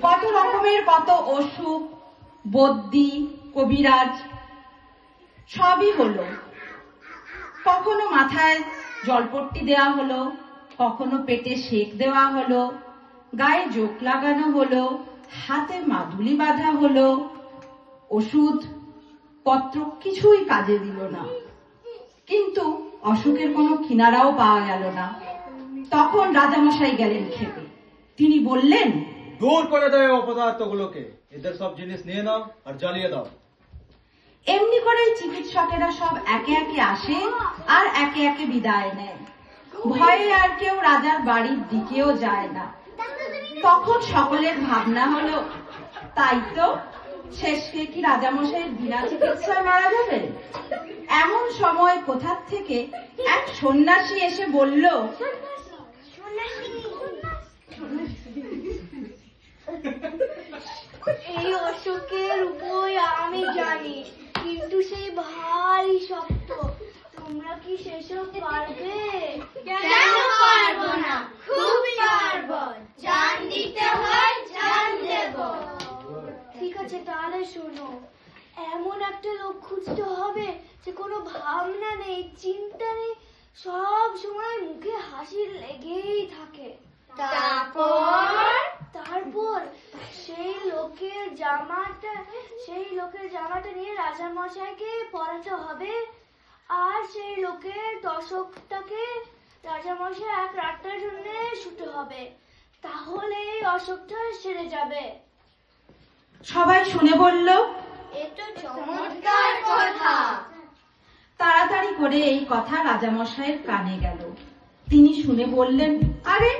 কত রকমের কত অসুখ, বদ্যি, কবিরাজ সবই হলো। কখনো মাথায় জলপট্টি দেওয়া হলো, কখনো পেটে সেক দেওয়া হলো, গায়ে জোক লাগানো হলো, হাতে মাদুলি বাঁধা হলো। ওষুধ পত্র কিছুই কাজে দিল না, কিন্তু অসুখের কোনো কিনারাও পাওয়া গেল না। তখন রাজামশাই গেলেন খেপে। তিনি বললেন, দূর করে দাও অপদার্থগুলোকে, এদের সব জিনিস নিয়ে নাও আর জ্বালিয়ে দাও। এমনি করেই চিকিৎসকেরা সব একে একে আসে আর একে একে বিদায় নেয়। ভয়ে আর কেউ রাজার বাড়ির দিকেও যায় না। তখন সকলের ভাবনা হলো, তাই তো, শেষকে কি রাজামশাইয়ের বিনা চিকিৎসায় মারা যাবে? এমন সময় কোথা থেকে এক সন্ন্যাসী এসে বলল, এই অসুখের উপায় আমি জানি, কিন্তু সেই ভারী শক্ত। তোমরা কি সেসব পারবে? কেন পারবো না? খুব পারবো। জান দিতে হয়, জান দেব। ঠিক আছে, তাহলে শোনো। এমন একটা লোক খুঁজতে হবে যে কোনো ভাবনা নেই, চিন্তা নেই, সব সময় মুখে হাসি লেগেই থাকে। তারপর সেই লোকের জামাটা নিয়ে রাজামশাইকে পরাতে হবে, আর সেই লোকের দশকটাকে রাজামশাই এক রাতের জন্য শুতে হবে। তাহলে এই অসুখটা সেরে যাবে। সবাই শুনে বলল, এ তো চমৎকার কথা। তাড়াতাড়ি করে এই কথা রাজামশাইয়ের কানে গেল। তিনি শুনে বললেন, আরে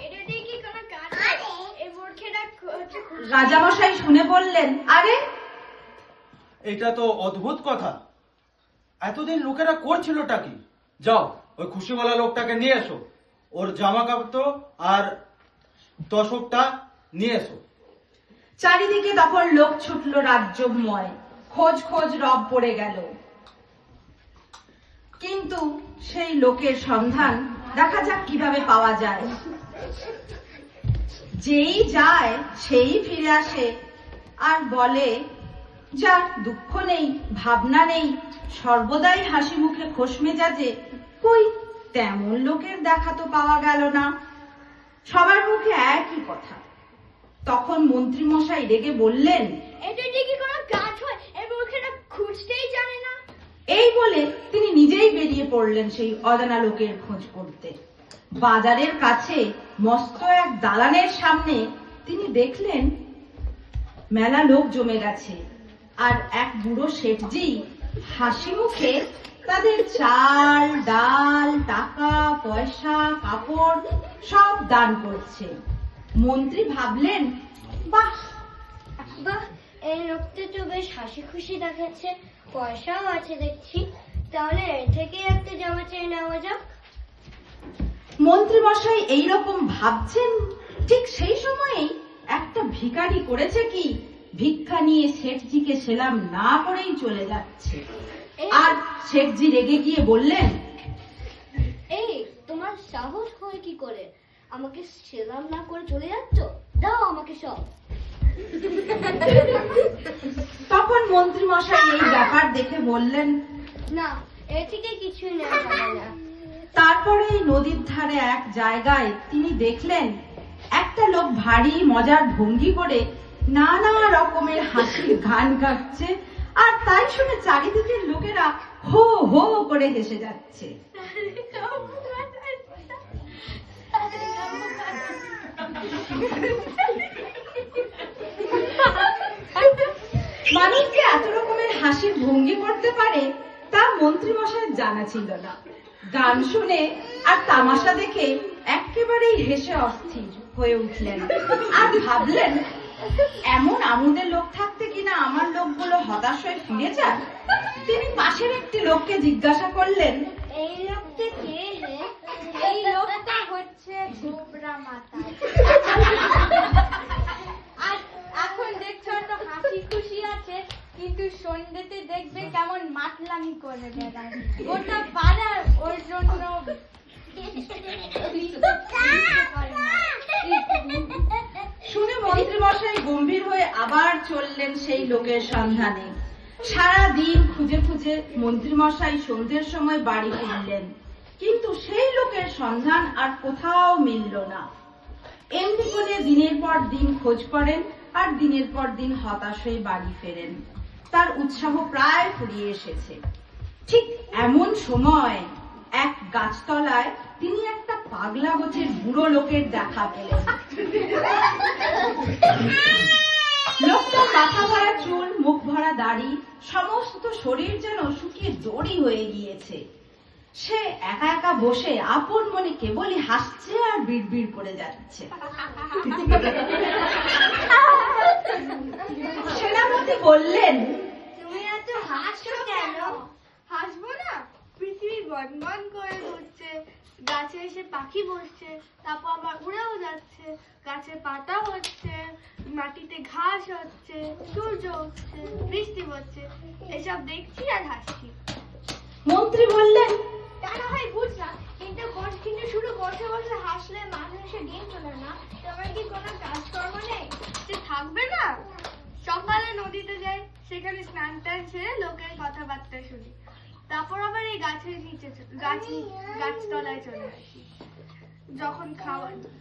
এটা দিয়ে কি কোনো কাজ? এই মূর্খেরা রাজামশাই শুনে বললেন, আরে এটা তো অদ্ভুত কথা। এতদিন লোকেরা করছিলটা কি? যাও, ওই খুশিওয়ালা লোকটাকে নিয়ে এসো, ওর জামা কাপড় আর তোষকটা নিয়ে এসো। চারিদিকে তখন লোক ছুটল রাজ্যময়। খোঁজ খোঁজ রব পড়ে গেল, কিন্তু সেই লোকের সন্ধান দেখা যাক কিভাবে পাওয়া যায়। যেই যায় সেই ফিরে আসে আর বলে, যার দুঃখ নেই, ভাবনা নেই, সর্বদাই হাসি মুখে খোশ মেজাজে, কই তেমন লোকের দেখা তো পাওয়া গেল না। সবার মুখে একই কথা। তখন মন্ত্রী মশাই রেগে বললেন, এটা দিয়ে কি কোনো কাজ হয়? এই মূর্খেরা খুঁজতেই জানে না। এই বলে তিনি নিজেই বেরিয়ে পড়লেন সেই অজানা লোকের খোঁজ করতে। বাজারের কাছে মস্ত এক দালানের সামনে তিনি দেখলেন মেলা লোক জমে গেছে, আর এক বুড়ো শেঠজি হাসি মুখে তাদের চাল, ডাল, টাকা পয়সা, কাপড় সব দান করছে। মন্ত্রী ভাবলেন, বাহ, এই লোকটা তো বেশ হাসি খুশি দেখাচ্ছে, পয়সাও আছে দেখছি। তাহলে এর থেকে একটা জামা চেয়ে নেওয়া যাক। মন্ত্রী মশাই এইরকম ভাবছেন, ঠিক সেই সময়েই একটা ভিখারি করেছে কি, ভিক্ষা নিয়ে শেঠজিকে সেলাম না করেই চলে যাচ্ছে। আর শেঠজি রেগে গিয়ে বললেন, এই তোমার সাহস হয় কি করে? আমাকে সেলাম না করে চলে যাচ্ছ? দাও আমাকে সব। তখন মন্ত্রী মশাই এই ব্যাপার দেখে বললেন, না, এর থেকে কিছুই নেওয়া যাবে না। তারপরে এই নদীর ধারে এক জায়গায় তিনি দেখলেন একটা লোক ভারী মজার ভঙ্গি করে নানা রকমের হাসির গান গাচ্ছে, আর তাই শুনে চারিদিকের লোকেরা হো হো করে হেসে যাচ্ছে। মানুষ যে এত রকমের হাসির ভঙ্গি করতে পারে তা মন্ত্রী মশাইয়ের জানা ছিল না। গান শুনে আর তামাশা দেখে একেবারেই হেসে অস্থির হয়ে উঠলেন আর ভাবলেন, এমন আমোদের লোক থাকতে কিনা আমার লোকগুলো হতাশ হয়ে ফিরে যান। তিনি পাশের একটি লোককে জিজ্ঞাসা করলেন, এই লোকটা কে হে? এই লোকটা হচ্ছে গোবরা মাতা। আর এখন দেখছো তো হাসি খুশি আছে, কিন্তু সন্ধ্যেতে দেখবে কেমন মাতলামি করে বেড়ায়। গোটা পাড়ার ওর জন্য গম্ভীর হয়ে আবার চললেন সেই লোকের সন্ধানে। সারা দিন খুঁজে খুঁজে মন্ত্রীমশাই সন্ধ্যের সময় বাড়ি ফিরলেন, কিন্তু সেই লোকের সন্ধান আর কোথাও মিলল না। এমনি করে দিনের পর দিন খোঁজ করেন আর দিনের পর দিন হতাশ হয়ে বাড়ি ফেরেন। তার উৎসাহ প্রায় ফুরিয়ে এসেছে। ঠিক এমন সময় এক গাছতলায় তিনি একটা পাগলা গোছের বুড়ো লোকের দেখা পেলেন। লোকটার মাথা ভরা চুল, মুখ ভরা দাড়ি, সমস্ত শরীর যেন শুকিয়ে দড়ি হয়ে গিয়েছে। সে একা একা বসে আপন মনে কেবলই হাসছে আর বিড়বিড় করে যাচ্ছে। সেনাপতি বললেন, তুমি এত হাসছো কেন? হাসবো না? পৃথিবী বনবন করে ঘুরছে, গাছে এসে পাখি বসছে, তারপর আবার উড়েও যাচ্ছে, গাছে পাতা হচ্ছে, মাটিতে ঘাস হচ্ছে, সূর্য উঠছে, বৃষ্টি হচ্ছে, এসব দেখছি আর হাসছি। মন্ত্রী বললেন, তা না হয় বুঝলাম, কিন্তু শুধু বসে বসে হাসলে মানুষের দিন চলে না। তোমার কি কোনো কাজকর্ম নেই যে থাকবে না? সকালে নদীতে যাই, সেখানে স্নান টান সেরে লোকের কথাবার্তা শুনি, তারপর আবার এই গাছের নিচে গাছতলায় চলে আসি। যখন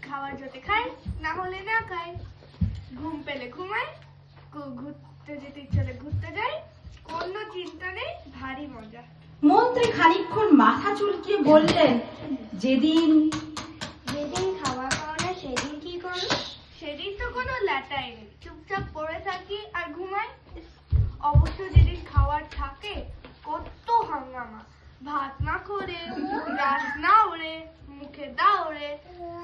খাওয়ার জোটে খাই, না হলে না খাই, ঘুম পেলে ঘুমাই, ঘুরতে যেতে ইচ্ছে ঘুরতে যাই, কোনো চিন্তা নেই, ভারী মজা। মন্ত্রী খানিকক্ষণ মাথা চুলকিয়ে বললেন, যেদিন খাওয়া পাও না সেদিন কি করো? সেদিন তো কোনো ল্যাটাই নেই, চুপচাপ পড়ে থাকি আর ঘুমাই। অবশ্য যেদিন খাওয়ার থাকে কত হাঙ্গামা, ভাত না করে, গাছ না ওড়ে, মুখে দা ওড়ে,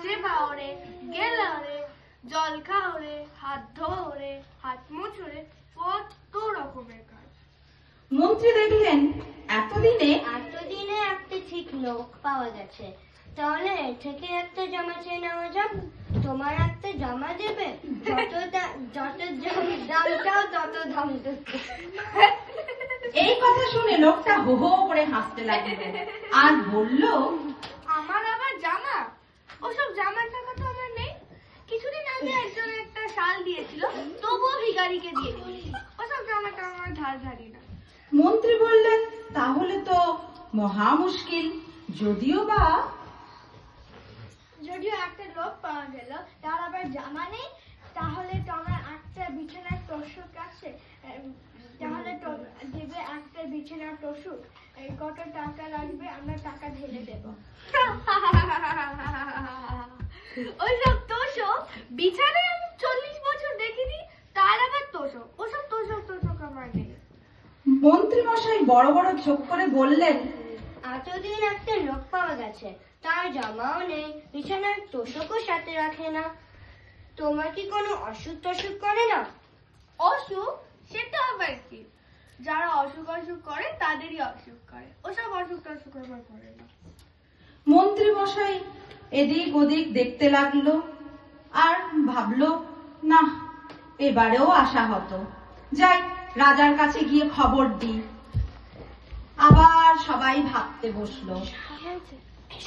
সেবা ওড়ে, গেলা ওড়ে, জল খাওয়া ওড়ে, হাত ধোয়া ওড়ে, হাত মুছড়ে, কত রকমের কাজ। মন্ত্রী দেখলেন এতদিনে একটা ঠিক লোক পাওয়া গেছে, তাহলে এর থেকে একটা জমা চেয়ে নেওয়া যাক। তোমার একটা জমা দেবে, যত দাম চাও তত দাম দেবে। এই কথা শুনে লোকটা হো হো করে হাসতে লাগলো আর বলল, আমার আবার জামা? ওসব জামার টাকা তো আমার নেই। কিছুদিন আগে একজন একটা শাল দিয়েছিল, তবুও ভিখারিকে দিয়ে দিয়েছি। ওসব জামাটা আমার ধারি না। মন্ত্রী বললেন, তাহলে তো মহা মুশকিল। যদিও একটা লোক পাওয়া গেল, তার আবার জামা নেই, তাহলে তোমার একটা বিছানার তোষক আছে, তাহলে দেবে একটা বিছানার তোষক। কত টাকা লাগবে আমরা টাকা ঢেলে দেব। ওইসব তোষক বিছানায় আমি 40 বছর দেখিনি, তার আবার তোষক। ওসব তোষক আমার নেই। মন্ত্রী মশাই বড় বড় চোখ করে বললেন, এতদিন একটা লোক পাওয়া গেছে, তার জামাও নেই, বিছানার তোষকও সাথে রাখে না। তোমার কি কোনো অসুখ টসুখ করে না? অসুখ? সেটা আবার কি? যারা অসুখ করে তাদেরই অসুখ করে, ওসব অসুখ টসুখ আমার করে না। মন্ত্রী মশাই এদিক ওদিক দেখতে লাগলো আর ভাবলো, না এবারেও আশা হতো, যাই রাজার কাছে গিয়ে খবর দিই। আবার সবাই ভাবতে বসলো,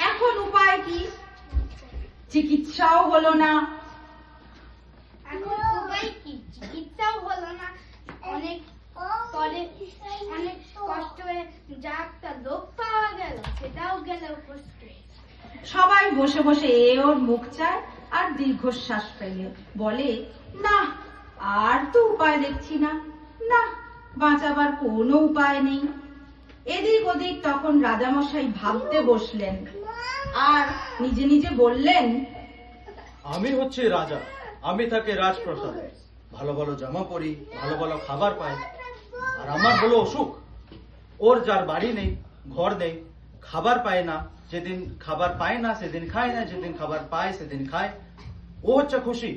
এখন উপায় কি? চিকিৎসাও হলো না। এখন উপায় কি? চিকিৎসাও হলো না। অনেক কষ্ট হয়ে যা একটা লোক পাওয়া গেল, সেটাও গেল কষ্টে। সবাই বসে বসে ওর মুখ চায় আর দীর্ঘশ্বাস ফেলে বলে, না আর তো উপায় দেখছি না, না বাঁচাবার কোনো উপায় নেই। এদিক ওদিক তখন রাজামশাই ভাবতে বসলেন আর নিজে নিজে বললেন, আমি হচ্ছি রাজা, আমি থাকি রাজপ্রাসাদে, ভালো ভালো জামা পরি, ভালো ভালো খাবার পাই, আর আমার হলো অসুখ। ওর যার বাড়ি নেই, ঘর নেই, খাবার পায় না, যেদিন খাবার পায় না সেদিন খায় না, যেদিন খাবার পায় সেদিন খায়, ও হচ্ছে খুশি।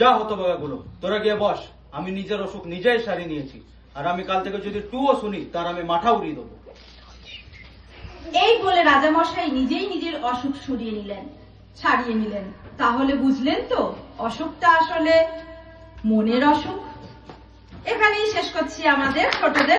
যা হতো বাবাগুলো, তোরা গিয়ে বস, আমি নিজের অসুখ নিজেই সারিয়ে নিয়েছি, আর আমি কাল থেকে যদি টুও শুনি তার আমি মাথা উড়িয়ে দেবো। এই বলে রাজামশাই নিজেই নিজের অসুখ ছাড়িয়ে নিলেন। তাহলে বুঝলেন তো অসুখটা আসলে মনের অসুখ। এখানেই শেষ করছি আমাদের ছোটদের